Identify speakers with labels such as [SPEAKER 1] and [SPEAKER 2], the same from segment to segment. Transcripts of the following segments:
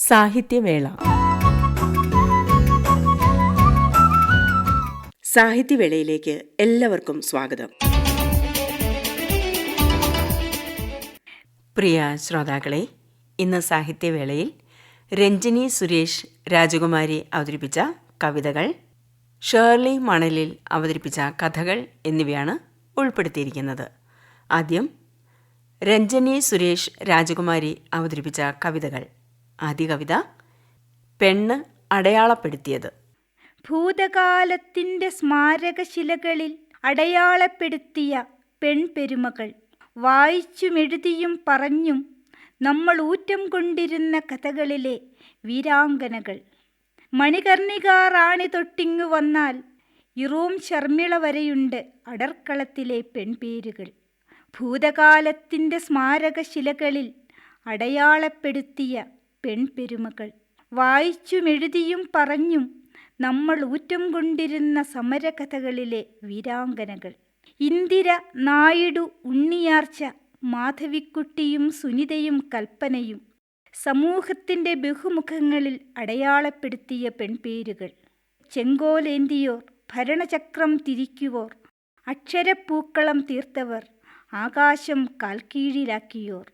[SPEAKER 1] സാഹിത്യവേള. സാഹിത്യവേളയിലേക്ക് എല്ലാവർക്കും സ്വാഗതം. പ്രിയ ശ്രോതാക്കളെ, ഇന്ന് സാഹിത്യവേളയിൽ രഞ്ജിനി സുരേഷ് രാജകുമാരി അവതരിപ്പിച്ച കവിതകൾ, ഷേർലി മണലിൽ അവതരിപ്പിച്ച കഥകൾ എന്നിവയാണ് ഉൾപ്പെടുത്തിയിരിക്കുന്നത്. ആദ്യം രഞ്ജിനി സുരേഷ് രാജകുമാരി അവതരിപ്പിച്ച കവിതകൾ. ആദ്യ കവിത പെണ്ണ് അടയാളപ്പെടുത്തിയത്.
[SPEAKER 2] ഭൂതകാലത്തിൻ്റെ സ്മാരകശിലകളിൽ അടയാളപ്പെടുത്തിയ പെൺപെരുമകൾ, വായിച്ചുമെഴുതിയും പറഞ്ഞും നമ്മൾ ഊറ്റം കൊണ്ടിരുന്ന കഥകളിലെ വീരാംഗനകൾ. മണികർണിക റാണി തൊട്ടിങ്ങു വന്നാൽ ഇറോം ശർമിള വരെയുണ്ട് അടർക്കളത്തിലെ പെൺപേരുകൾ. ഭൂതകാലത്തിൻ്റെ സ്മാരകശിലകളിൽ അടയാളപ്പെടുത്തിയ പെൺപെരുമകൾ, വായിച്ചുമെഴുതിയും പറഞ്ഞും നമ്മൾ ഊറ്റം കൊണ്ടിരുന്ന സമരകഥകളിലെ വീരാംഗനകൾ. ഇന്ദിര, നായിഡു, ഉണ്ണിയാർച്ച, മാധവിക്കുട്ടിയും സുനിതയും കൽപ്പനയും സമൂഹത്തിൻ്റെ ബഹുമുഖങ്ങളിൽ അടയാളപ്പെടുത്തിയ പെൺപേരുകൾ. ചെങ്കോലേന്തിയോർ, ഭരണചക്രം തിരിക്കുവോർ, അക്ഷരപ്പൂക്കളം തീർത്തവർ, ആകാശം കാൽക്കീഴിലാക്കിയോർ.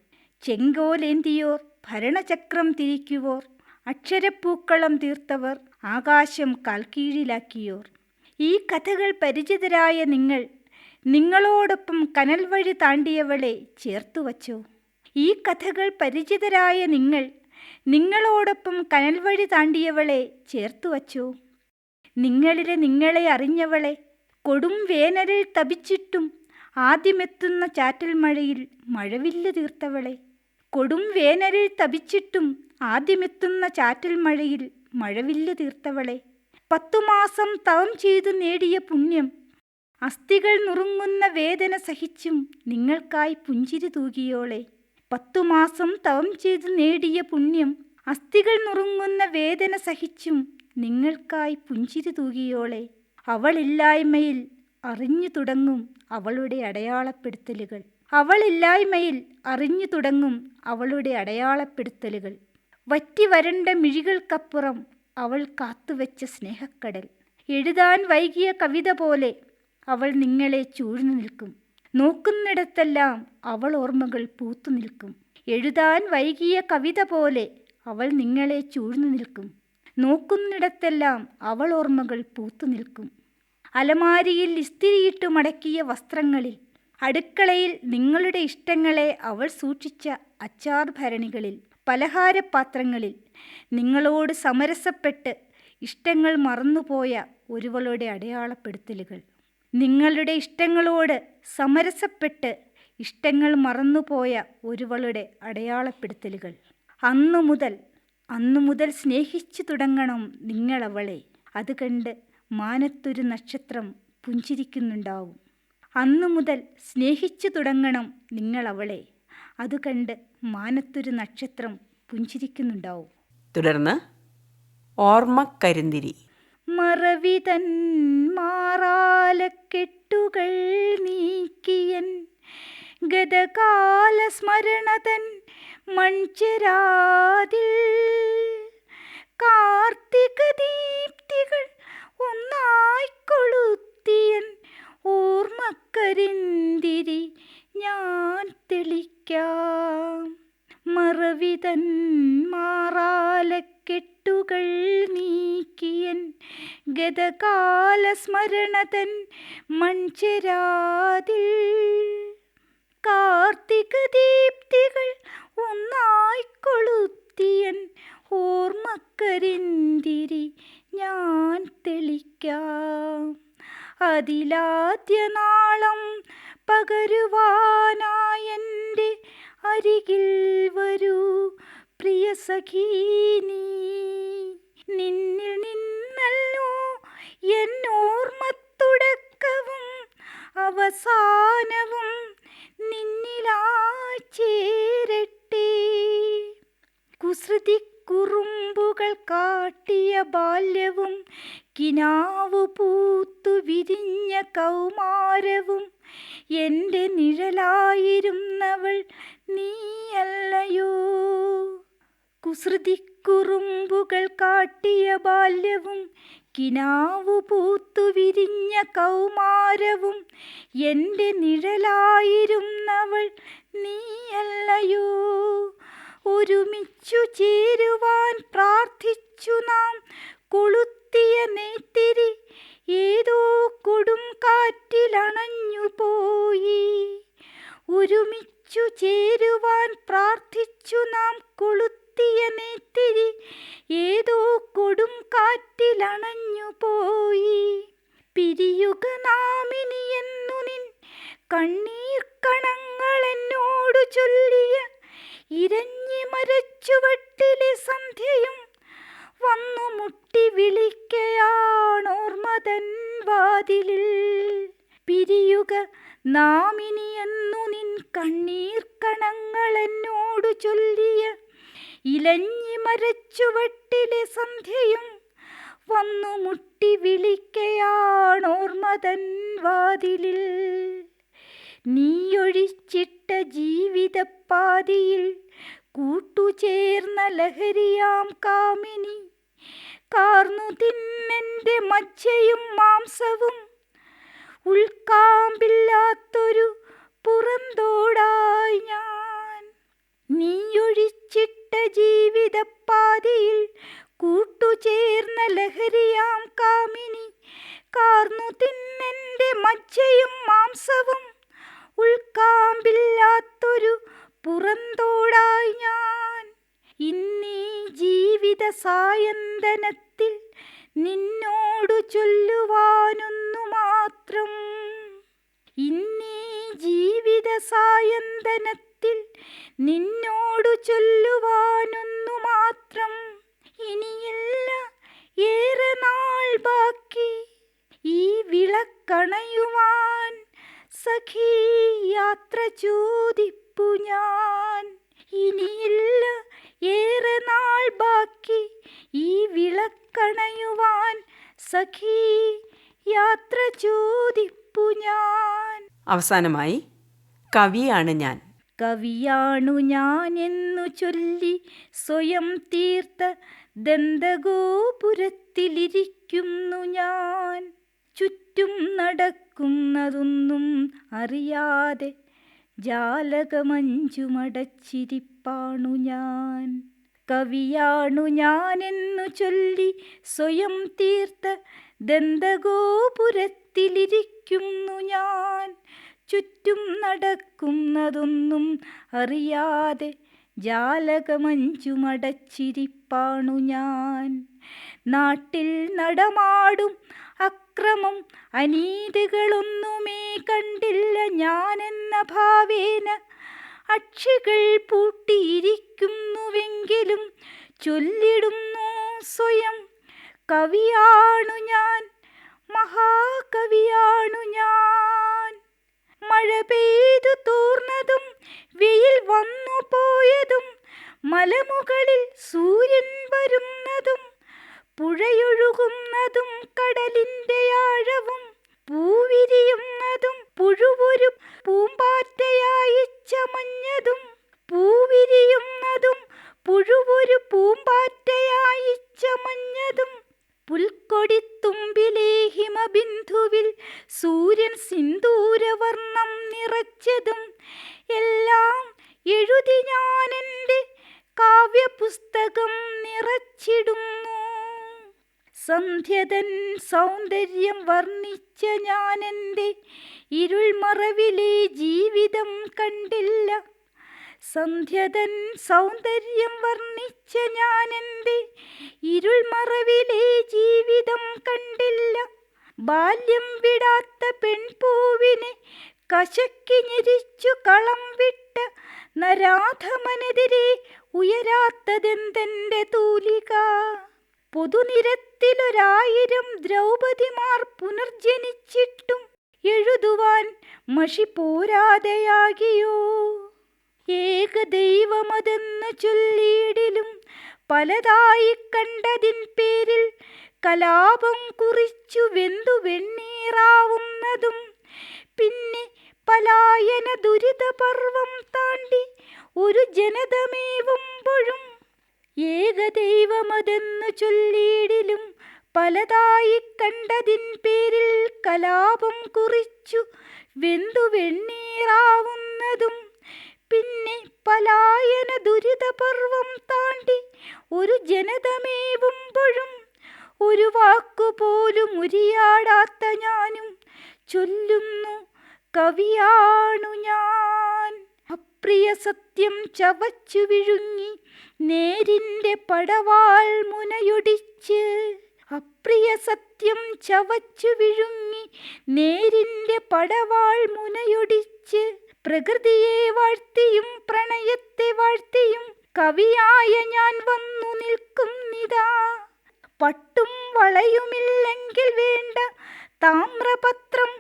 [SPEAKER 2] ചെങ്കോലേന്തിയോർ, ഭരണചക്രം തിരിക്കുവോർ, അക്ഷരപ്പൂക്കളം തീർത്തവർ, ആകാശം കാൽക്കീഴിലാക്കിയോർ. ഈ കഥകൾ പരിചിതരായ നിങ്ങൾ നിങ്ങളോടൊപ്പം കനൽ വഴി താണ്ടിയവളെ ചേർത്തുവച്ചോ? ഈ കഥകൾ പരിചിതരായ നിങ്ങൾ നിങ്ങളോടൊപ്പം കനൽ വഴി താണ്ടിയവളെ ചേർത്തുവച്ചോ? നിങ്ങളിലെ നിങ്ങളെ അറിഞ്ഞവളെ, കൊടും വേനലിൽ തപിച്ചിട്ടും ആദ്യമെത്തുന്ന ചാറ്റൽ മഴയിൽ മഴവില്ല് തീർത്തവളെ. കൊടും വേനലിൽ തപിച്ചിട്ടും ആദ്യമെത്തുന്ന ചാറ്റൽ മഴയിൽ മഴവില്ല് തീർത്തവളെ. 10 മാസം തവം ചെയ്തു നേടിയ പുണ്യം, അസ്ഥികൾ നുറുങ്ങുന്ന വേദന സഹിച്ചും നിങ്ങൾക്കായി പുഞ്ചിരി തൂകിയോളെ. 10 മാസം തവം ചെയ്തു നേടിയ പുണ്യം, അസ്ഥികൾ നുറുങ്ങുന്ന വേദന സഹിച്ചും നിങ്ങൾക്കായി പുഞ്ചിരി തൂകിയോളെ. അവളില്ലായ്മയിൽ അറിഞ്ഞു തുടങ്ങും അവളുടെ അടയാളപ്പെടുത്തലുകൾ. അവളില്ലായ്മയിൽ അറിഞ്ഞു തുടങ്ങും അവളുടെ അടയാളപ്പെടുത്തലുകൾ. വറ്റി വരണ്ട മിഴികൾക്കപ്പുറം അവൾ കാത്തുവെച്ച സ്നേഹക്കടൽ. എഴുതാൻ വൈകിയ കവിത പോലെ അവൾ നിങ്ങളെ ചൂഴ്ന്നു നിൽക്കും. നോക്കുന്നിടത്തെല്ലാം അവൾ ഓർമ്മകൾ പൂത്തു നിൽക്കും. എഴുതാൻ വൈകിയ കവിത പോലെ അവൾ നിങ്ങളെ ചൂഴ്ന്നു നിൽക്കും. നോക്കുന്നിടത്തെല്ലാം അവൾ ഓർമ്മകൾ പൂത്തു നിൽക്കും. അലമാരിയിൽ ഇസ്തിരിയിട്ട് മടക്കിയ വസ്ത്രങ്ങളിൽ, അടുക്കളയിൽ നിങ്ങളുടെ ഇഷ്ടങ്ങളെ അവൾ സൂക്ഷിച്ച അച്ചാർ ഭരണികളിൽ, പലഹാരപാത്രങ്ങളിൽ നിങ്ങളോട് സമരസപ്പെട്ട് ഇഷ്ടങ്ങൾ മറന്നുപോയ ഒരുവളുടെ അടയാളപ്പെടുത്തലുകൾ. നിങ്ങളുടെ ഇഷ്ടങ്ങളോട് സമരസപ്പെട്ട് ഇഷ്ടങ്ങൾ മറന്നുപോയ ഒരുവളുടെ അടയാളപ്പെടുത്തലുകൾ. അന്നു മുതൽ സ്നേഹിച്ചു തുടങ്ങണം നിങ്ങളവളെ. അത് കണ്ട് മാനത്തൊരു നക്ഷത്രം പുഞ്ചിരിക്കുന്നുണ്ടാവും. അന്നു മുതൽ സ്നേഹിച്ചു തുടങ്ങണം നിങ്ങളവളെ. അത് കണ്ട് മാനത്തൊരു നക്ഷത്രം പുഞ്ചിരിക്കുന്നുണ്ടാവും.
[SPEAKER 1] തുടർന്ന് ഓർമ്മക്കരിന്തിരി.
[SPEAKER 2] മറവിതൻ മാറാലക്കെട്ടുകൾ നീക്കിയൻ, ഗതകാല സ്മരണതൻ മൺചെരാതിൽ, കാർത്തിക ദീപ്തികൾ ഒന്നായി കൊളുത്തിയൻ ഓർമ്മക്കരിന്തിരി ഞാൻ തെളിക്കാം. മറവിതൻ മാറാലക്കെട്ടുകൾ നീക്കിയൻ, ഗതകാല സ്മരണതൻ മൺചെരാതിൽ, കാർത്തിക ദീപ്തികൾ ഒന്നായി കൊളുത്തിയൻ ഓർമ്മക്കരിന്തിരി ഞാൻ തെളിക്കാം. അതിലാദ്യ നാളം പകരുവാനായെൻ്റെ അരികിൽ വരൂ പ്രിയ സഖീ നീ. നിന്നിൽ നിന്നല്ലോ എന്നോർമ്മത്തുടക്കവും അവസാനവും നിന്നിലായി ചേരട്ടെ. കുസൃതി കുറുമ്പുകൾ കാട്ടിയ ബാല്യവും കിനാവു പൂത്തു വിരിഞ്ഞ കൗമാരവും എൻ്റെ നിഴലായിരുന്നവൾ നീയല്ലയോ. കുസൃതിക്കുറുമ്പുകൾ കാട്ടിയ ബാല്യവും കിനാവു പൂത്തു വിരിഞ്ഞ കൗമാരവും എൻ്റെ നിഴലായിരുന്നവൾ നീയല്ലയോ. ഒരുമിച്ചു ചേരുവാൻ പ്രാർത്ഥിച്ചു നാം കൊളുത്തിയ നെയ്ത്തിരി ഏതോ കൊടും കാറ്റിലണഞ്ഞുപോയി. ഒരുമിച്ചു ചേരുവാൻ പ്രാർത്ഥിച്ചു നാം കൊളുത്തിയ നെയ്ത്തിരി ഏതോ കൊടും കാറ്റിലണഞ്ഞുപോയി. പിരിയുക നാമിനിയെന്നു നിൻ കണ്ണീർ കണങ്ങൾ എന്നോടു ചൊല്ലിയ ഇരഞ്ഞി മരച്ചുവട്ടിലെ സന്ധ്യയും വന്നു മുട്ടി വിളിക്കയാണോർമതൻ വാതിലിൽ. പിരിയുക നാമിനിയെന്നു നിൻ കണ്ണീർ കണങ്ങൾ എന്നോടു ചൊല്ലിയ ഇലഞ്ഞി മരച്ചുവട്ടിലെ സന്ധ്യയും വന്നു മുട്ടി വിളിക്കയാണോർമതൻ വാതിലിൽ. നീയൊഴിച്ചിട്ട ജീവിതപ്പാതിയിൽ കൂട്ടുചേർന്ന ലഹരിയാം കാമിനി കാർന്നു തിന്നെൻ്റെ മജ്ജയും മാംസവും ഉൾക്കാമ്പില്ലാത്തൊരു പുറന്തോടായി ഞാൻ. നീയൊഴിച്ചിട്ട ജീവിതപ്പാതിയിൽ കൂട്ടുചേർന്ന ലഹരിയാം കാമിനി കാർന്നു തിന്നെൻ്റെ മജ്ജയും മാംസവും ഉൾക്കാമ്പില്ലാത്തൊരു പുറന്തോടായി ഞാൻ. ഇന്നീ ജീവിത സായന്തനത്തിൽ നിന്നോടു ചൊല്ലുവാനൊന്നു മാത്രം. ഇന്നീ ജീവിത സായന്തനത്തിൽ നിന്നോടു ചൊല്ലുവാനൊന്നു മാത്രം. ഇനിയില്ല ഏറെ നാൾ ബാക്കി ഈ വിളക്കണയുവാൻ സഖീ യാത്ര ചോദിപ്പു ഞാൻ. ഇനിയില്ല ഏറെ നാൾ ബാക്കി ഈ വിളക്കണയുവാൻ സഖീ യാത്ര ചോദിപ്പു ഞാൻ.
[SPEAKER 1] അവസാനമായി കവിയാണ് ഞാൻ.
[SPEAKER 2] കവിയാണു ഞാൻ എന്നു ചൊല്ലി സ്വയം തീർത്ത ദന്തഗോപുരത്തിലിരിക്കുന്നു ഞാൻ. ചുറ്റും നടക്കുന്നതൊന്നും അറിയാതെ ജാലകമഞ്ചുമടച്ചിരിപ്പാണു ഞാൻ. കവിയാണു ഞാനെന്നു ചൊല്ലി സ്വയം തീർത്ത ദന്തഗോപുരത്തിലിരിക്കുന്നു ഞാൻ. ചുറ്റും നടക്കുന്നതൊന്നും അറിയാതെ ജാലകമഞ്ചുമടച്ചിരിപ്പാണു ഞാൻ. നാട്ടിൽ നടമാടും അക്രമം അനീതികളൊന്നുമേ കണ്ടില്ല ഞാനെന്ന ഭാവേന. അക്ഷികൾ പൂട്ടിയിരിക്കുന്നുവെങ്കിലും ചൊല്ലിടുന്നു സ്വയം കവിയാണു ഞാൻ, മഹാകവിയാണു ഞാൻ. മഴ പെയ്തു തോർന്നതും വെയിൽ വന്നു പോയതും മലമുകളിൽ സൂര്യൻ വരുന്നതും പുഴയൊഴുകുന്നതും കടലിൻ്റെ ആഴവും പൂവിരിയുന്നതും പുഴുവൊരു പൂമ്പാറ്റയായി ചമഞ്ഞതും പൂവിരിയുന്നതും പുഴുവൊരു പൂമ്പാറ്റയായി ചമഞ്ഞതും പുൽക്കൊടിത്തുമ്പിലെ ഹിമബിന്ദുവിൽ സൂര്യൻ സിന്ദൂരവർണ്ണം നിറച്ചതും എല്ലാം എഴുതി ഞാനെൻ്റെ കാവ്യപുസ്തകം നിറച്ചിടുന്നു. സന്ധ്യതൻ സൗന്ദര്യം വർണ്ണിച്ച ഞാനെൻ്റെ ഇരുൾമറവിലെ ജീവിതം കണ്ടില്ല. സന്ധ്യതൻ സൗന്ദര്യം വർണ്ണിച്ച ഞാനെൻ്റെ ഇരുൾമറവിലെ ജീവിതം കണ്ടില്ല. ബാല്യം വിടാത്ത പെൺപൂവിനെ കശക്കി ഞെരിച്ചു കളം വിട്ട നരാധമനെതിരെ ഉയരാത്തതെന്തെൻ്റെ തൂലിക. പൊതുനിരത്തിലൊരായിരം ദ്രൗപദിമാർ പുനർജനിച്ചിട്ടും എഴുതുവാൻ മഷി പോരാതെയാകിയോ. ഏകദൈവമതെന്നു ചൊല്ലിയിടിലും പലതായി കണ്ടതിൻ പേരിൽ കലാപം കുറിച്ചു വെന്തു വെണ്ണീറാവുന്നതും പിന്നെ പലായന ദുരിതപർവം താണ്ടി ഒരു ജനതമേവുമ്പോഴും ഏകദൈവമതെന്നു ചൊല്ലിയിടിലും പലതായി കണ്ടതിൻ പേരിൽ കലാപം കുറിച്ചു വെന്തു വെണ്ണീറാവുന്നതും പിന്നെ പലായന ദുരിതപർവം താണ്ടി ഒരു ജനതമേവുമ്പോഴും ഒരു വാക്കുപോലും ഉരിയാടാത്ത ഞാനും ചൊല്ലുന്നു കവിയാണു ഞാൻ. അപ്രിയ സത്യം ചവച്ചു വിഴുങ്ങി നേരിൻ്റെ പടവാൾ മുനയൊടിച്ച്, അപ്രിയ സത്യം ചവച്ചു വിഴുങ്ങി നേരിൻ്റെ പടവാൾ മുനയൊടിച്ച്, പ്രകൃതിയെ വാഴ്ത്തിയും പ്രണയത്തെ വാഴ്ത്തിയും കവിയായ ഞാൻ വന്നു നിൽക്കുന്നിതാ. പട്ടും വളയുമില്ലെങ്കിൽ വേണ്ട താമ്രപത്രം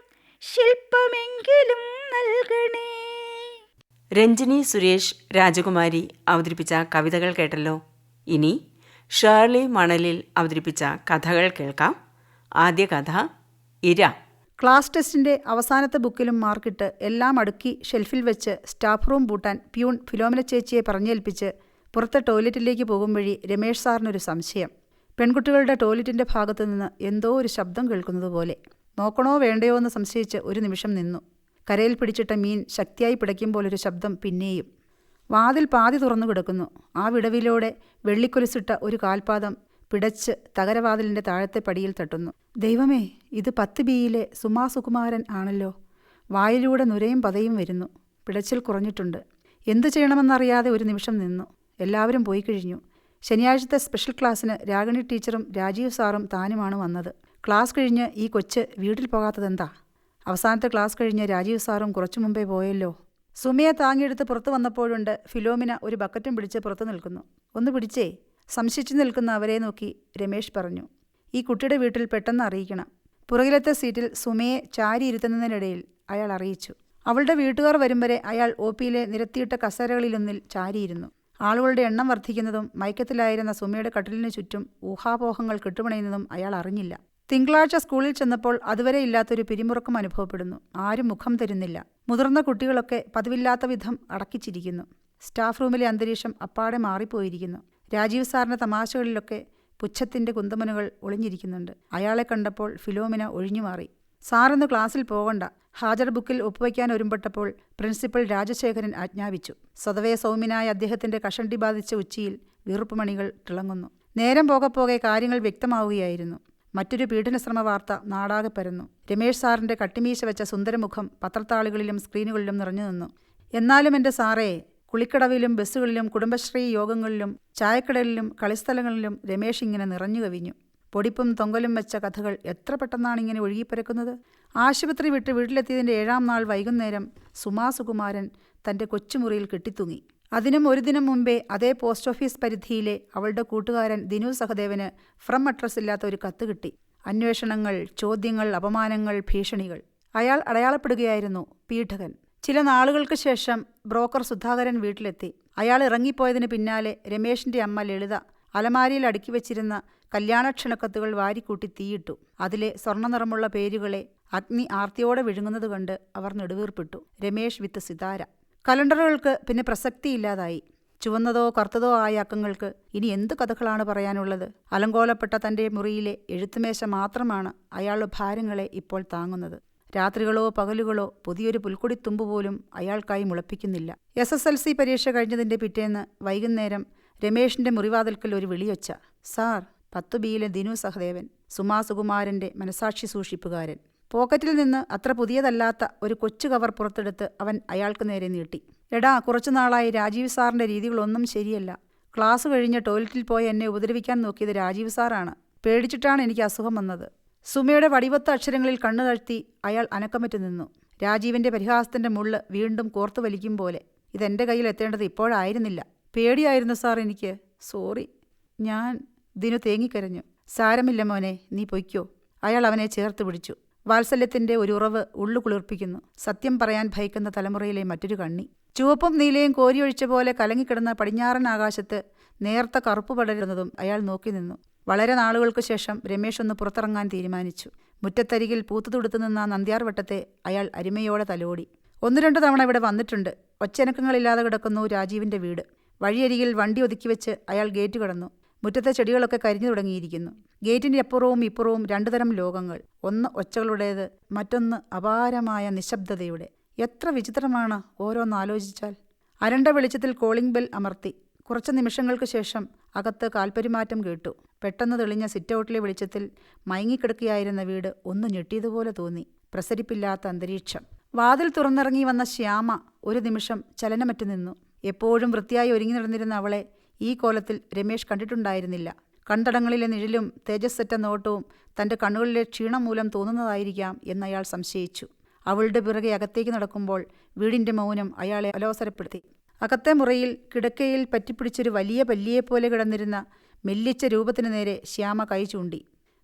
[SPEAKER 2] ശില്പമെങ്കിലും നൽകണേ.
[SPEAKER 1] രഞ്ജിനി സുരേഷ് രാജകുമാരി അവതരിപ്പിച്ച കവിതകൾ കേട്ടല്ലോ. ഇനി ഷേർലി മണലിൽ അവതരിപ്പിച്ച കഥകൾ കേൾക്കാം. ആദ്യ കഥ ഇര.
[SPEAKER 3] ക്ലാസ് ടെസ്റ്റിൻ്റെ അവസാനത്തെ ബുക്കിലും മാർക്കിട്ട് എല്ലാം അടുക്കി ഷെൽഫിൽ വെച്ച് സ്റ്റാഫ് റൂം പൂട്ടാൻ പ്യൂൺ ഫിലോമിന ചേച്ചിയെ പറഞ്ഞേൽപ്പിച്ച് പുറത്തെ ടോയ്ലറ്റിലേക്ക് പോകും വഴി രമേഷ് സാറിനൊരു സംശയം. പെൺകുട്ടികളുടെ ടോയ്ലറ്റിൻ്റെ ഭാഗത്തു നിന്ന് എന്തോ ഒരു ശബ്ദം കേൾക്കുന്നത് പോലെ. നോക്കണോ വേണ്ടയോ എന്ന് സംശയിച്ച് ഒരു നിമിഷം നിന്നു. കരയിൽ പിടിച്ചിട്ട മീൻ ശക്തിയായി പിടയ്ക്കുമ്പോലൊരു ശബ്ദം പിന്നെയും. വാതിൽ പാതി തുറന്നു കിടക്കുന്നു. ആ വിടവിലൂടെ വെള്ളിക്കൊലിസിട്ട ഒരു കാൽപാദം പിടച്ച് തകരവാതിലിൻ്റെ താഴത്തെ പടിയിൽ തട്ടുന്നു. ദൈവമേ, ഇത് 10B-യിലെ സുമാ സുകുമാരൻ ആണല്ലോ. വായിലൂടെ നുരയും പതയും വരുന്നു. പിടച്ചിൽ കുറഞ്ഞിട്ടുണ്ട്. എന്തു ചെയ്യണമെന്നറിയാതെ ഒരു നിമിഷം നിന്നു. എല്ലാവരും പോയി കഴിഞ്ഞു. ശനിയാഴ്ചത്തെ സ്പെഷ്യൽ ക്ലാസ്സിന് രാഗിണി ടീച്ചറും രാജീവ് സാറും താനുമാണ് വന്നത്. ക്ലാസ് കഴിഞ്ഞ് ഈ കൊച്ച് വീട്ടിൽ പോകാത്തതെന്താ? അവസാനത്തെ ക്ലാസ് കഴിഞ്ഞ് രാജീവ് സാറും കുറച്ചു മുമ്പേ പോയല്ലോ. സുമയെ താങ്ങിയെടുത്ത് പുറത്തു വന്നപ്പോഴുണ്ട് ഫിലോമിന ഒരു ബക്കറ്റും പിടിച്ച് പുറത്തു നിൽക്കുന്നു. ഒന്ന് പിടിച്ചേ. സംശയിച്ചു നിൽക്കുന്ന അവരെ നോക്കി രമേഷ് പറഞ്ഞു. ഈ കുട്ടിയുടെ വീട്ടിൽ പെട്ടെന്ന് അറിയിക്കണം. പുറകിലത്തെ സീറ്റിൽ സുമയെ ചാരി ഇരുത്തുന്നതിനിടയിൽ അയാൾ അറിയിച്ചു. അവളുടെ വീട്ടുകാർ വരും വരെ അയാൾ OP-യിലെ നിരത്തിയിട്ട കസേരകളിലൊന്നിൽ ചാരിയിരുന്നു. ആളുകളുടെ എണ്ണം വർദ്ധിക്കുന്നതും മയക്കത്തിലായിരുന്ന സുമയുടെ കട്ടിലിനു ചുറ്റും ഊഹാപോഹങ്ങൾ കെട്ടുപണയുന്നതും അയാൾ അറിഞ്ഞില്ല. തിങ്കളാഴ്ച സ്കൂളിൽ ചെന്നപ്പോൾ അതുവരെ ഇല്ലാത്തൊരു പിരിമുറുക്കം അനുഭവപ്പെടുന്നു. ആരും മുഖം തരുന്നില്ല. മുതിർന്ന കുട്ടികളൊക്കെ പതിവില്ലാത്ത വിധം അടക്കിച്ചിരിക്കുന്നു. സ്റ്റാഫ് റൂമിലെ അന്തരീക്ഷം അപ്പാടെ മാറിപ്പോയിരിക്കുന്നു. രാജീവ് സാറിൻ്റെ തമാശകളിലൊക്കെ പുച്ഛത്തിൻ്റെ കുന്തമനുകൾ ഒളിഞ്ഞിരിക്കുന്നുണ്ട്. അയാളെ കണ്ടപ്പോൾ ഫിലോമിന ഒഴിഞ്ഞുമാറി. സാറിന്ന് ക്ലാസ്സിൽ പോകണ്ട. ഹാജർ ബുക്കിൽ ഒപ്പുവയ്ക്കാൻ ഒരുമ്പെട്ടപ്പോൾ പ്രിൻസിപ്പൽ രാജശേഖരൻ ആജ്ഞാപിച്ചു. സ്വതവേ സൗമ്യനായ അദ്ദേഹത്തിൻ്റെ കഷണ്ടി ബാധിച്ച ഉച്ചിയിൽ വീർപ്പുമണികൾ തിളങ്ങുന്നു. നേരം പോകെ കാര്യങ്ങൾ വ്യക്തമാവുകയായിരുന്നു. മറ്റൊരു പീഡനശ്രമ വാർത്ത നാടാകെ പരന്നു. രമേഷ് സാറിൻ്റെ കട്ടിമീശ വെച്ച സുന്ദരമുഖം പത്രത്താളുകളിലും സ്ക്രീനുകളിലും നിറഞ്ഞു നിന്നു. എന്നാലും എൻ്റെ സാറേ, കുളിക്കടവിലും ബസ്സുകളിലും കുടുംബശ്രീ യോഗങ്ങളിലും ചായക്കടലിലും കളിസ്ഥലങ്ങളിലും രമേഷ് ഇങ്ങനെ നിറഞ്ഞു കവിഞ്ഞു. പൊടിപ്പും തൊങ്കലും വെച്ച കഥകൾ എത്ര പെട്ടെന്നാണ് ഇങ്ങനെ ഒഴുകിപ്പരക്കുന്നത്. ആശുപത്രി വിട്ട് വീട്ടിലെത്തിയതിൻ്റെ 7-ാം നാൾ വൈകുന്നേരം സുമാ സുകുമാരൻ തൻ്റെ കൊച്ചുമുറിയിൽ കെട്ടിത്തൂങ്ങി. അതിനും ഒരു ദിനം മുമ്പേ അതേ പോസ്റ്റ് ഓഫീസ് പരിധിയിലെ അവളുടെ കൂട്ടുകാരൻ ദിനു സഹദേവന് ഫ്രം അഡ്രസ് ഇല്ലാത്ത ഒരു കത്ത് കിട്ടി. അന്വേഷണങ്ങൾ, ചോദ്യങ്ങൾ, അപമാനങ്ങൾ, ഭീഷണികൾ. അയാൾ അടയാളപ്പെടുകയായിരുന്നു പീഡകൻ. ചില നാളുകൾക്ക് ശേഷം ബ്രോക്കർ സുധാകരൻ വീട്ടിലെത്തി. അയാൾ ഇറങ്ങിപ്പോയതിന് പിന്നാലെ രമേഷിൻ്റെ അമ്മ ലളിത അലമാരിയിൽ അടുക്കി വച്ചിരുന്ന കല്യാണക്ഷണക്കത്തുകൾ വാരിക്കൂട്ടി തീയിട്ടു. അതിലെ സ്വർണ്ണനിറമുള്ള പേരുകളെ അഗ്നി ആർത്തിയോടെ വിഴുങ്ങുന്നത് കണ്ട് അവർ നെടുവീർപ്പിട്ടു. രമേഷ് വിത്ത് സിതാര. കലണ്ടറുകൾക്ക് പിന്നെ പ്രസക്തിയില്ലാതായി. ചുവന്നതോ കറുത്തതോ ആയ അക്കങ്ങൾക്ക് ഇനി എന്തു കഥകളാണ് പറയാനുള്ളത്? അലങ്കോലപ്പെട്ട തൻ്റെ മുറിയിലെ എഴുത്തുമേശ മാത്രമാണ് അയാളുടെ ഭാരങ്ങളെ ഇപ്പോൾ താങ്ങുന്നത്. രാത്രികളോ പകലുകളോ പുതിയൊരു പുൽക്കൊടിത്തുമ്പ് പോലും അയാൾക്കായി മുളപ്പിക്കുന്നില്ല. SSLC പരീക്ഷ കഴിഞ്ഞതിൻ്റെ പിറ്റേന്ന് വൈകുന്നേരം രമേഷിൻ്റെ മുറിവാതിൽക്കൽ ഒരു വിളിയൊച്ച. സാർ, 10B-യിലെ ദിനു സഹദേവൻ, സുമാ സുകുമാരൻ്റെ മനസാക്ഷി സൂക്ഷിപ്പുകാരൻ. പോക്കറ്റിൽ നിന്ന് അത്ര പുതിയതല്ലാത്ത ഒരു കൊച്ചു കവർ പുറത്തെടുത്ത് അവൻ അയാൾക്ക് നേരെ നീട്ടി. എടാ, കുറച്ചുനാളായി രാജീവ് സാറിൻ്റെ രീതികളൊന്നും ശരിയല്ല. ക്ലാസ് കഴിഞ്ഞ് ടോയ്ലറ്റിൽ പോയി എന്നെ ഉപദ്രവിക്കാൻ നോക്കിയത് രാജീവ് സാറാണ്. പേടിച്ചിട്ടാണ് എനിക്ക് അസുഖം വന്നത്. സുമയുടെ വടിവത്ത അക്ഷരങ്ങളിൽ കണ്ണു താഴ്ത്തി അയാൾ അനക്കമറ്റ് നിന്നു. രാജീവിൻ്റെ പരിഹാസത്തിൻ്റെ മുള്ള് വീണ്ടും കോർത്തു വലിക്കും പോലെ. ഇതെൻ്റെ കയ്യിൽ എത്തേണ്ടത് ഇപ്പോഴായിരുന്നില്ല. പേടിയായിരുന്നു സാർ എനിക്ക്. സോറി. ഞാൻ ദിനു തേങ്ങിക്കരഞ്ഞു. സാരമില്ല മോനെ, നീ പൊയ്ക്കോ. അയാൾ അവനെ ചേർത്ത് പിടിച്ചു. വാത്സല്യത്തിൻ്റെ ഒരു ഉറവ് ഉള്ളു കുളിർപ്പിക്കുന്നു. സത്യം പറയാൻ ഭയക്കുന്ന തലമുറയിലെ മറ്റൊരു കണ്ണി. ചുവപ്പും നീലയും കോരിയൊഴിച്ച പോലെ കലങ്ങിക്കിടന്ന പടിഞ്ഞാറൻ ആകാശത്ത് നേർത്ത കറുപ്പ് പടരുന്നതും അയാൾ നോക്കി നിന്നു. വളരെ നാളുകൾക്ക് ശേഷം രമേഷ് ഒന്ന് പുറത്തിറങ്ങാൻ തീരുമാനിച്ചു. മുറ്റത്തരികിൽ പൂത്തുതുടുത്തു നിന്ന നന്ദ്യാർ വട്ടത്തെ അയാൾ അരിമയോടെ തലോടി. 1-2 തവണ ഇവിടെ വന്നിട്ടുണ്ട്. ഒച്ചനക്കങ്ങളില്ലാതെ കിടക്കുന്നു രാജീവിൻ്റെ വീട്. വഴിയരികിൽ വണ്ടി ഒതുക്കിവെച്ച് അയാൾ ഗേറ്റ് കടന്നു. മുറ്റത്തെ ചെടികളൊക്കെ കരിഞ്ഞു തുടങ്ങിയിരിക്കുന്നു. ഗേറ്റിൻ്റെ അപ്പുറവും ഇപ്പുറവും രണ്ടു തരം ലോകങ്ങൾ. ഒന്ന് ഒച്ചകളുടേത്, മറ്റൊന്ന് അപാരമായ നിശബ്ദതയുടെ. എത്ര വിചിത്രമാണ് ഓരോന്നാലോചിച്ചാൽ. അരണ്ട വെളിച്ചത്തിൽ കോളിംഗ് ബെൽ അമർത്തി. കുറച്ച് നിമിഷങ്ങൾക്ക് ശേഷം അകത്ത് കാൽപെരുമാറ്റം കേട്ടു. പെട്ടെന്ന് തെളിഞ്ഞ സിറ്റൗട്ടിലെ വെളിച്ചത്തിൽ മയങ്ങിക്കിടക്കുകയായിരുന്ന വീട് ഒന്ന് ഞെട്ടിയതുപോലെ തോന്നി. പ്രസരിപ്പില്ലാത്ത അന്തരീക്ഷം. വാതിൽ തുറന്നിറങ്ങി വന്ന ശ്യാമ ഒരു നിമിഷം ചലനമറ്റു നിന്നു. എപ്പോഴും വൃത്തിയായി ഒരുങ്ങി നടന്നിരുന്ന അവളെ ഈ കോലത്തിൽ രമേശ് കണ്ടിട്ടുണ്ടായിരുന്നില്ല. കൺതടങ്ങളിലെ നിഴലും തേജസ്സറ്റ നോട്ടവും തൻ്റെ കണ്ണുകളിലെ ക്ഷീണം മൂലം തോന്നുന്നതായിരിക്കാം എന്നയാൾ സംശയിച്ചു. അവളുടെ പിറകെ അകത്തേക്ക് നടക്കുമ്പോൾ വീടിൻ്റെ മൗനം അയാളെ അലോസരപ്പെടുത്തി. അകത്തെ മുറിയിൽ കിടക്കയിൽ പറ്റിപ്പിടിച്ചൊരു വലിയ പല്ലിയെപ്പോലെ കിടന്നിരുന്ന മെല്ലിച്ച രൂപത്തിനു നേരെ ശ്യാമ കൈ ചൂണ്ടി.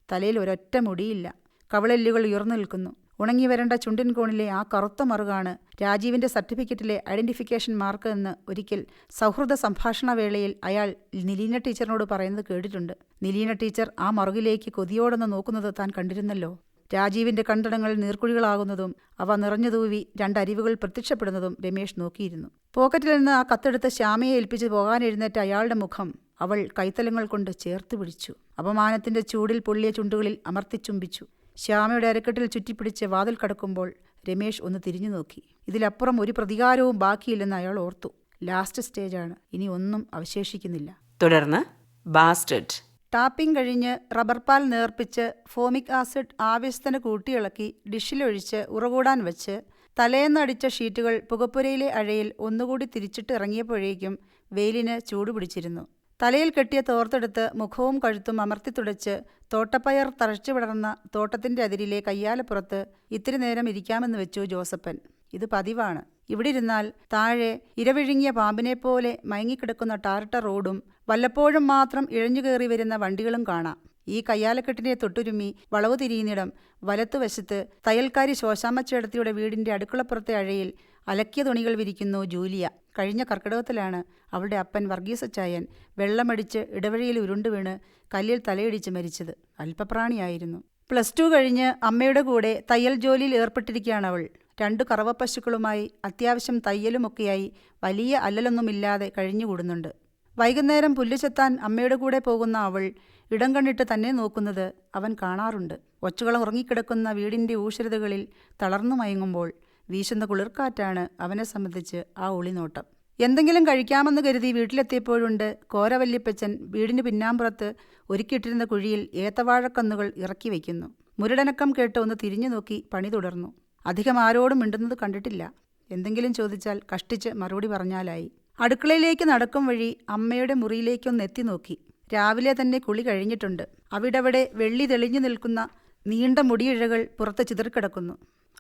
[SPEAKER 3] തലയിൽ ഒരൊറ്റ മുടിയില്ല. കവളെല്ലുകൾ ഉയർന്നു നിൽക്കുന്നു. ഉണങ്ങി വരേണ്ട ചുണ്ടിൻ കോണിലെ ആ കറുത്ത മറുകാണ് രാജീവിൻ്റെ സർട്ടിഫിക്കറ്റിലെ ഐഡൻറ്റിഫിക്കേഷൻ മാർക്ക് എന്ന് ഒരിക്കൽ സൗഹൃദ സംഭാഷണ വേളയിൽ അയാൾ നിലീന ടീച്ചറിനോട് പറയുന്നത് കേട്ടിട്ടുണ്ട്. നിലീന ടീച്ചർ ആ മറുകിലേക്ക് കൊതിയോടൊന്ന് നോക്കുന്നത് താൻ കണ്ടിരുന്നല്ലോ. രാജീവിൻ്റെ കൺതടങ്ങൾ നീർക്കുഴികളാകുന്നതും അവ നിറഞ്ഞു തൂവി രണ്ടരിവുകൾ പ്രത്യക്ഷപ്പെടുന്നതും രമേശ് നോക്കിയിരുന്നു. പോക്കറ്റിൽ നിന്ന് ആ കത്തെടുത്ത് ശ്യാമയെ ഏൽപ്പിച്ച് പോകാനെഴുന്നേറ്റ അയാളുടെ മുഖം അവൾ കൈത്തലങ്ങൾ കൊണ്ട് ചേർത്ത് പിടിച്ചു. അപമാനത്തിൻ്റെ ചൂടിൽ പൊള്ളിയ ചുണ്ടുകളിൽ അമർത്തിച്ചുംബിച്ചു. ശ്യാമയുടെ അരക്കെട്ടിൽ ചുറ്റിപ്പിടിച്ച് വാതിൽ കടക്കുമ്പോൾ രമേശ് ഒന്ന് തിരിഞ്ഞു നോക്കി. ഇതിലപ്പുറം ഒരു പ്രതികാരവും ബാക്കിയില്ലെന്ന് അയാൾ ഓർത്തു. ലാസ്റ്റ് സ്റ്റേജാണ്. ഇനി ഒന്നും അവശേഷിക്കുന്നില്ല.
[SPEAKER 1] തുടർന്ന് ബാസ്റ്റഡ്.
[SPEAKER 3] ടാപ്പിംഗ് കഴിഞ്ഞ് റബ്ബർ പാൽ നേർപ്പിച്ച് ഫോമിക് ആസിഡ് ആവശ്യത്തിന് കൂട്ടിയിളക്കി ഡിഷിലൊഴിച്ച് ഉറകൂടാൻ വെച്ച് തലേന്നടിച്ച ഷീറ്റുകൾ പുകപ്പുരയിലെ അഴയിൽ ഒന്നുകൂടി തിരിച്ചിട്ട് ഇറങ്ങിയപ്പോഴേക്കും വെയിലിന് ചൂടുപിടിച്ചിരുന്നു. തലയിൽ കെട്ടിയ തോർത്തെടുത്ത് മുഖവും കഴുത്തും അമർത്തി തുടച്ച് തോട്ടപ്പയർ തഴച്ചു വിടർന്ന തോട്ടത്തിൻ്റെ അതിരിലെ കയ്യാലപ്പുറത്ത് ഇത്തിരി നേരം ഇരിക്കാമെന്ന് വെച്ചു ജോസപ്പൻ. ഇത് പതിവാണ്. ഇവിടെ ഇരുന്നാൽ താഴെ ഇരവിഴുങ്ങിയ പാമ്പിനെപ്പോലെ മയങ്ങിക്കിടക്കുന്ന ടാറിട്ട റോഡും വല്ലപ്പോഴും മാത്രം ഇഴഞ്ഞുകയറി വരുന്ന വണ്ടികളും കാണാം. ഈ കയ്യാലക്കെട്ടിനെ തൊട്ടുരുമ്മി വളവ് തിരിയുന്നിടം വലത്തുവശത്ത് തയ്യൽക്കാരി ശോശാമ്മച്ചേടത്തിയുടെ വീടിൻ്റെ അടുക്കളപ്പുറത്തെ അഴയിൽ അലക്കിയ തുണികൾ വിരിക്കുന്നു ജൂലിയ. കഴിഞ്ഞ കർക്കിടകത്തിലാണ് അവളുടെ അപ്പൻ വർഗീസച്ചായൻ വെള്ളമടിച്ച് ഇടവഴിയിൽ ഉരുണ്ടുവീണ് കല്ലിൽ തലയിടിച്ച് മരിച്ചത്. അല്പപ്രാണിയായിരുന്നു. +2 കഴിഞ്ഞ് അമ്മയുടെ കൂടെ തയ്യൽ ജോലിയിൽ ഏർപ്പെട്ടിരിക്കുകയാണ് അവൾ. 2 കറവപ്പശുക്കളുമായി അത്യാവശ്യം തയ്യലുമൊക്കെയായി വലിയ അല്ലലൊന്നുമില്ലാതെ കഴിഞ്ഞുകൂടുന്നുണ്ട്. വൈകുന്നേരം പുല്ല് ചെത്താൻ അമ്മയുടെ കൂടെ പോകുന്ന അവൾ ഇടം കണ്ടിട്ട് തന്നെ നോക്കുന്നത് അവൻ കാണാറുണ്ട്. ഒച്ചുകളം ഉറങ്ങിക്കിടക്കുന്ന വീടിൻ്റെ ഊഷരതകളിൽ തളർന്നു മയങ്ങുമ്പോൾ വീശുന്ന കുളിർക്കാറ്റാണ് അവനെ സംബന്ധിച്ച് ആ ഒളിനോട്ടം. എന്തെങ്കിലും കഴിക്കാമെന്ന് കരുതി വീട്ടിലെത്തിയപ്പോഴുണ്ട് കോരവല്യപ്പച്ചൻ വീടിന് പിന്നാമ്പുറത്ത് ഒരുക്കിയിട്ടിരുന്ന കുഴിയിൽ ഏത്തവാഴക്കന്നുകൾ ഇറക്കി വയ്ക്കുന്നു. മുരടനക്കം കേട്ട് ഒന്ന് തിരിഞ്ഞു നോക്കി പണി തുടർന്നു. അധികം ആരോടും മിണ്ടുന്നത് കണ്ടിട്ടില്ല. എന്തെങ്കിലും ചോദിച്ചാൽ കഷ്ടിച്ച് മറുപടി പറഞ്ഞാലായി. അടുക്കളയിലേക്ക് നടക്കും വഴി അമ്മയുടെ മുറിയിലേക്കൊന്ന് എത്തി നോക്കി. രാവിലെ തന്നെ കുളി കഴിഞ്ഞിട്ടുണ്ട്. അവിടവിടെ വെള്ളി തെളിഞ്ഞു നിൽക്കുന്ന നീണ്ട മുടിയിഴകൾ പുറത്ത് ചിതറിക്കിടക്കുന്നു.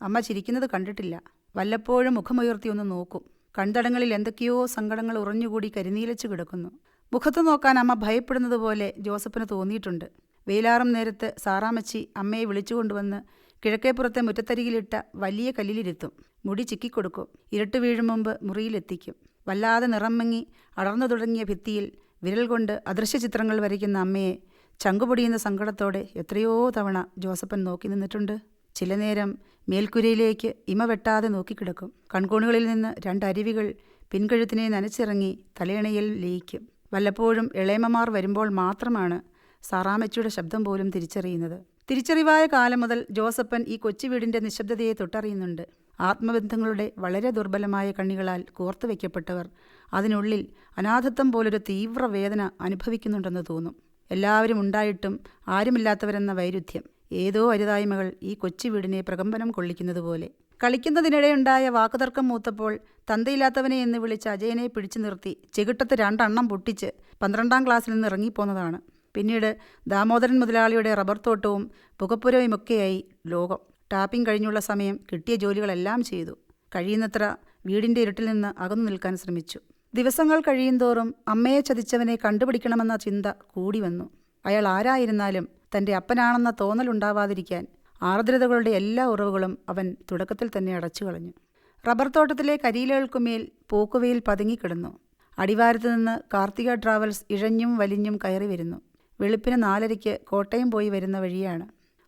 [SPEAKER 3] അമ്മ ചിരിക്കുന്നത് കണ്ടിട്ടില്ല. വല്ലപ്പോഴും മുഖമുയർത്തി ഒന്ന് നോക്കും. കൺതടങ്ങളിൽ എന്തൊക്കെയോ സങ്കടങ്ങൾ ഉറഞ്ഞുകൂടി കരിനീലച്ചു കിടക്കുന്നു. മുഖത്ത് നോക്കാൻ അമ്മ ഭയപ്പെടുന്നത് പോലെ ജോസഫിന് തോന്നിയിട്ടുണ്ട്. വെയിലാറും നേരത്ത് സാറാമ്മച്ചി അമ്മയെ വിളിച്ചുകൊണ്ടുവന്ന് കിഴക്കേപ്പുറത്തെ മുറ്റത്തരികിലിട്ട വലിയ കല്ലിലിരുത്തും. മുടി ചിക്കിക്കൊടുക്കും. ഇരുട്ട് വീഴും മുമ്പ് മുറിയിലെത്തിക്കും. വല്ലാതെ നിറം മങ്ങി അടർന്നു തുടങ്ങിയ ഭിത്തിയിൽ വിരൽ കൊണ്ട് അദൃശ്യ ചിത്രങ്ങൾ വരയ്ക്കുന്ന അമ്മയെ ചങ്കുപൊടിയുന്ന സങ്കടത്തോടെ എത്രയോ തവണ ജോസഫൻ നോക്കി നിന്നിട്ടുണ്ട്. ചില നേരം മേൽക്കുരയിലേക്ക് ഇമ വെട്ടാതെ നോക്കിക്കിടക്കും. കൺകോണുകളിൽ നിന്ന് 2 അരുവികൾ പിൻകഴുത്തിനെ നനച്ചിറങ്ങി തലയണയിൽ ലയിക്കും. വല്ലപ്പോഴും ഇളയമമാർ വരുമ്പോൾ മാത്രമാണ് സാറാമ്മച്ചിയുടെ ശബ്ദം പോലും തിരിച്ചറിയുന്നത്. തിരിച്ചറിവായ കാലം മുതൽ ജോസപ്പൻ ഈ കൊച്ചു വീടിൻ്റെ നിശബ്ദതയെ തൊട്ടറിയുന്നുണ്ട്. ആത്മബന്ധങ്ങളുടെ വളരെ ദുർബലമായ കണ്ണികളാൽ കോർത്തു വയ്ക്കപ്പെട്ടവർ അതിനുള്ളിൽ അനാഥത്വം പോലൊരു തീവ്ര വേദന അനുഭവിക്കുന്നുണ്ടെന്ന് തോന്നും. എല്ലാവരും ഉണ്ടായിട്ടും ആരുമില്ലാത്തവരെന്ന വൈരുദ്ധ്യം. ഏതോ അരുതായ്മകൾ ഈ കൊച്ചു വീടിനെ പ്രകമ്പനം കൊള്ളിക്കുന്നതുപോലെ. കളിക്കുന്നതിനിടെയുണ്ടായ വാക്കുതർക്കം മൂത്തപ്പോൾ തന്തയില്ലാത്തവനെ എന്ന് വിളിച്ച് അജയനെ പിടിച്ചു നിർത്തി ചെകിട്ടത്ത് 2 എണ്ണം പൊട്ടിച്ച് 12ാം ക്ലാസ്സിൽ നിന്ന് ഇറങ്ങിപ്പോന്നതാണ്. പിന്നീട് ദാമോദരൻ മുതലാളിയുടെ റബ്ബർ തോട്ടവും പുകപ്പുരയുമൊക്കെയായി ലോകം. ടാപ്പിംഗ് കഴിഞ്ഞുള്ള സമയം കിട്ടിയ ജോലികളെല്ലാം ചെയ്തു. കഴിയുന്നത്ര വീടിൻ്റെ ഇരുട്ടിൽ നിന്ന് അകന്നു നിൽക്കാൻ ശ്രമിച്ചു. ദിവസങ്ങൾ കഴിയുന്തോറും അമ്മയെ ചതിച്ചവനെ കണ്ടുപിടിക്കണമെന്ന ചിന്ത കൂടി വന്നു. അയാൾ ആരായിരുന്നാലും തൻ്റെ അപ്പനാണെന്ന തോന്നലുണ്ടാവാതിരിക്കാൻ ആർദ്രതകളുടെ എല്ലാ ഉറവുകളും അവൻ തുടക്കത്തിൽ തന്നെ അടച്ചു കളഞ്ഞു. റബ്ബർ തോട്ടത്തിലെ കരിയിലകൾക്കുമേൽ പോക്കുവെയിൽ പതുങ്ങിക്കിടന്നു. അടിവാരത്ത് നിന്ന് കാർത്തിക ട്രാവൽസ് ഇഴഞ്ഞും വലിഞ്ഞും കയറി വരുന്നു. വെളുപ്പിന് 4:30 കോട്ടയം പോയി വരുന്ന വഴിയാണ്.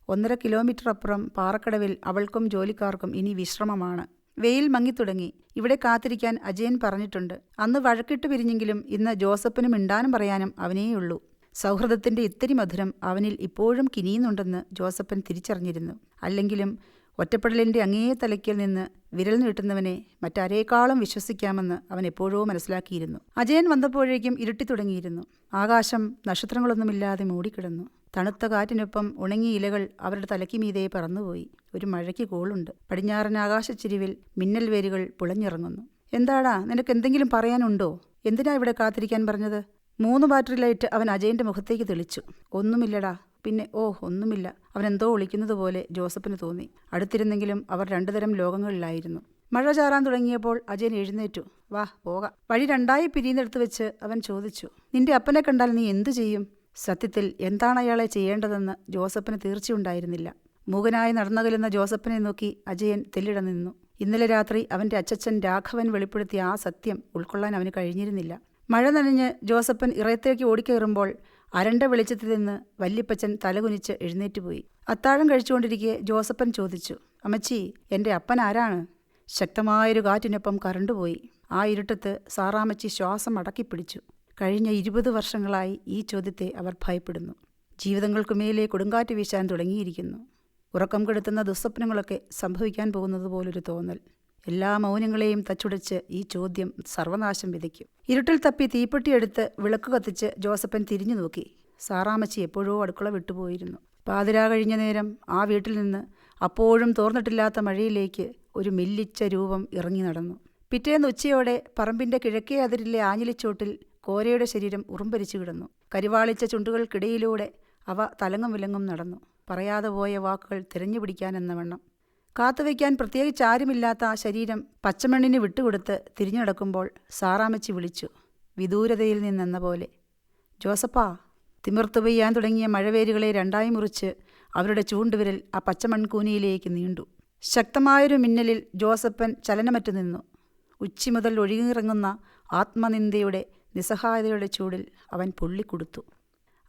[SPEAKER 3] 1.5 കിലോമീറ്റർ അപ്പുറം പാറക്കടവിൽ അവൾക്കും ജോലിക്കാർക്കും ഇനി വിശ്രമമാണ്. വെയിൽ മങ്ങിത്തുടങ്ങി. ഇവിടെ കാത്തിരിക്കാൻ അജയൻ പറഞ്ഞിട്ടുണ്ട്. അന്ന് വഴക്കിട്ട് പിരിഞ്ഞെങ്കിലും ഇന്ന് ജോസഫിന് മിണ്ടാനും പറയാനും അവനേയുള്ളൂ. സൗഹൃദത്തിൻ്റെ ഇത്തിരി മധുരം അവനിൽ ഇപ്പോഴും കിനിയുന്നുണ്ടെന്ന് ജോസഫൻ തിരിച്ചറിഞ്ഞിരുന്നു. അല്ലെങ്കിലും ഒറ്റപ്പെടലിൻ്റെ അങ്ങേ തലയ്ക്കിൽ നിന്ന് വിരൽ നീട്ടുന്നവനെ മറ്റാരേക്കാളും വിശ്വസിക്കാമെന്ന് അവൻ എപ്പോഴോ മനസ്സിലാക്കിയിരുന്നു. അജയൻ വന്നപ്പോഴേക്കും ഇരുട്ടി തുടങ്ങിയിരുന്നു. ആകാശം നക്ഷത്രങ്ങളൊന്നുമില്ലാതെ മൂടിക്കിടന്നു. തണുത്ത കാറ്റിനൊപ്പം ഉണങ്ങിയ ഇലകൾ അവരുടെ തലയ്ക്ക് മീതെ പറന്നുപോയി. ഒരു മഴയ്ക്ക് കോളുണ്ട്. പടിഞ്ഞാറൻ ആകാശച്ചിരിവിൽ മിന്നൽ വേരുകൾ പുളഞ്ഞിറങ്ങുന്നു. എന്താടാ, നിനക്ക് എന്തെങ്കിലും പറയാനുണ്ടോ? എന്തിനാ ഇവിടെ കാത്തിരിക്കാൻ പറഞ്ഞത്? 3 ബാറ്ററി ലൈറ്റ് അവൻ അജയൻ്റെ മുഖത്തേക്ക് തെളിച്ചു. ഒന്നുമില്ലടാ. പിന്നെ ഒന്നുമില്ല. അവനെന്തോ ഒളിക്കുന്നത് പോലെ ജോസഫിന് തോന്നി. അടുത്തിരുന്നെങ്കിലും അവർ 2 തരം ലോകങ്ങളിലായിരുന്നു. മഴ ചാറാൻ തുടങ്ങിയപ്പോൾ അജയൻ എഴുന്നേറ്റു. വാ പോകാം. വഴി 2ആയി പിരിയുന്നിടത്ത് വെച്ച് അവൻ ചോദിച്ചു, നിന്റെ അപ്പനെ കണ്ടാൽ നീ എന്തു ചെയ്യും? സത്യത്തിൽ എന്താണ് അയാളെ ചെയ്യേണ്ടതെന്ന് ജോസഫിന് തീർച്ചയുണ്ടായിരുന്നില്ല. മൂകനായി നടന്നകലുന്ന ജോസഫിനെ നോക്കി അജയൻ തെല്ലിട നിന്നു. ഇന്നലെ രാത്രി അവൻ്റെ അച്ചച്ചൻ രാഘവൻ വെളിപ്പെടുത്തിയ ആ സത്യം ഉൾക്കൊള്ളാൻ അവന് കഴിഞ്ഞിരുന്നില്ല. മഴ നനഞ്ഞ് ജോസഫൻ ഇറയത്തേക്ക് ഓടിക്കയറുമ്പോൾ അരണ്ട വെളിച്ചത്തിൽ നിന്ന് വല്യപ്പച്ചൻ തലകുനിച്ച് എഴുന്നേറ്റുപോയി. അത്താഴം കഴിച്ചുകൊണ്ടിരിക്കെ ജോസഫൻ ചോദിച്ചു, അമ്മച്ചി, എൻ്റെ അപ്പൻ ആരാണ്? ശക്തമായൊരു കാറ്റിനൊപ്പം കറണ്ടുപോയി. ആ ഇരുട്ടത്ത് സാറാമ്മച്ചി ശ്വാസം അടക്കിപ്പിടിച്ചു. കഴിഞ്ഞ 20 വർഷങ്ങളായി ഈ ചോദ്യത്തെ അവർ ഭയപ്പെടുന്നു. ജീവിതങ്ങൾക്കുമേലെ കൊടുങ്കാറ്റ് വീശാൻ തുടങ്ങിയിരിക്കുന്നു. ഉറക്കം കെടുത്തുന്ന ദുസ്വപ്നങ്ങളൊക്കെ സംഭവിക്കാൻ പോകുന്നത് പോലൊരു തോന്നൽ. എല്ലാ മൗനങ്ങളെയും തച്ചുടച്ച് ഈ ചോദ്യം സർവനാശം വിതയ്ക്കും. ഇരുട്ടിൽ തപ്പി തീപ്പെട്ടിയെടുത്ത് വിളക്ക് കത്തിച്ച് ജോസഫൻ തിരിഞ്ഞു നോക്കി. സാറാമ്മച്ചി എപ്പോഴോ അടുക്കള വിട്ടുപോയിരുന്നു. പാതിരാ കഴിഞ്ഞ നേരം ആ വീട്ടിൽ നിന്ന് അപ്പോഴും തോർന്നിട്ടില്ലാത്ത മഴയിലേക്ക് ഒരു മെല്ലിച്ച രൂപം ഇറങ്ങി നടന്നു. പിറ്റേന്ന് ഉച്ചയോടെ പറമ്പിൻ്റെ കിഴക്കേ അതിരിലെ ആഞ്ഞിലിച്ചോട്ടിൽ കോരയുടെ ശരീരം ഉറുമ്പരിച്ചു കിടന്നു. കരിവാളിച്ച ചുണ്ടുകൾക്കിടയിലൂടെ അവ തലങ്ങും വിലങ്ങും നടന്നു. പറയാതെ പോയ വാക്കുകൾ തിരഞ്ഞുപിടിക്കാനെന്ന വണ്ണം. കാത്തുവയ്ക്കാൻ പ്രത്യേകിച്ച് ആരുമില്ലാത്ത ആ ശരീരം പച്ചമണ്ണിന് വിട്ടുകൊടുത്ത് തിരിഞ്ഞു നടക്കുമ്പോൾ സാറാമ്മച്ചി വിളിച്ചു, വിദൂരതയിൽ നിന്നെന്ന പോലെ, ജോസപ്പാ. തിമിർത്തു പെയ്യാൻ തുടങ്ങിയ മഴവേരുകളെ 2ആയി മുറിച്ച് അവരുടെ ചൂണ്ടുവിരൽ ആ പച്ചമൺകൂനിയിലേക്ക് നീണ്ടു. ശക്തമായൊരു മിന്നലിൽ ജോസഫൻ ചലനമറ്റു നിന്നു. ഉച്ചി മുതൽ ഒഴുകിയിറങ്ങുന്ന ആത്മനിന്ദയുടെ നിസ്സഹായതയുടെ ചൂടിൽ അവൻ പൊള്ളിക്കൊടുത്തു.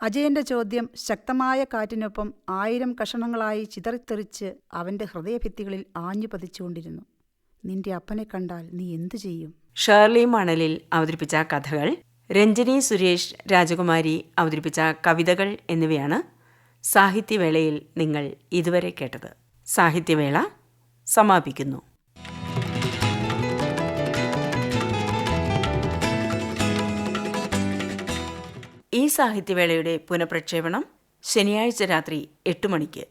[SPEAKER 3] അജയൻ്റെ ചോദ്യം ശക്തമായ കാറ്റിനൊപ്പം 1000 കഷണങ്ങളായി ചിതറിത്തെറിച്ച് അവൻ്റെ ഹൃദയഭിത്തികളിൽ ആഞ്ഞു പതിച്ചുകൊണ്ടിരുന്നു. നിന്റെ അപ്പനെ കണ്ടാൽ നീ എന്തു ചെയ്യും?
[SPEAKER 1] ഷേർലി മണലിൽ അവതരിപ്പിച്ച കഥകൾ, രഞ്ജനി സുരേഷ് രാജകുമാരി അവതരിപ്പിച്ച കവിതകൾ എന്നിവയാണ് സാഹിത്യവേളയിൽ നിങ്ങൾ ഇതുവരെ കേട്ടത്. സാഹിത്യവേള സമാപിക്കുന്നു. ഈ സാഹിത്യവേളയുടെ പുനഃപ്രക്ഷേപണം ശനിയാഴ്ച രാത്രി 8 മണിക്ക്.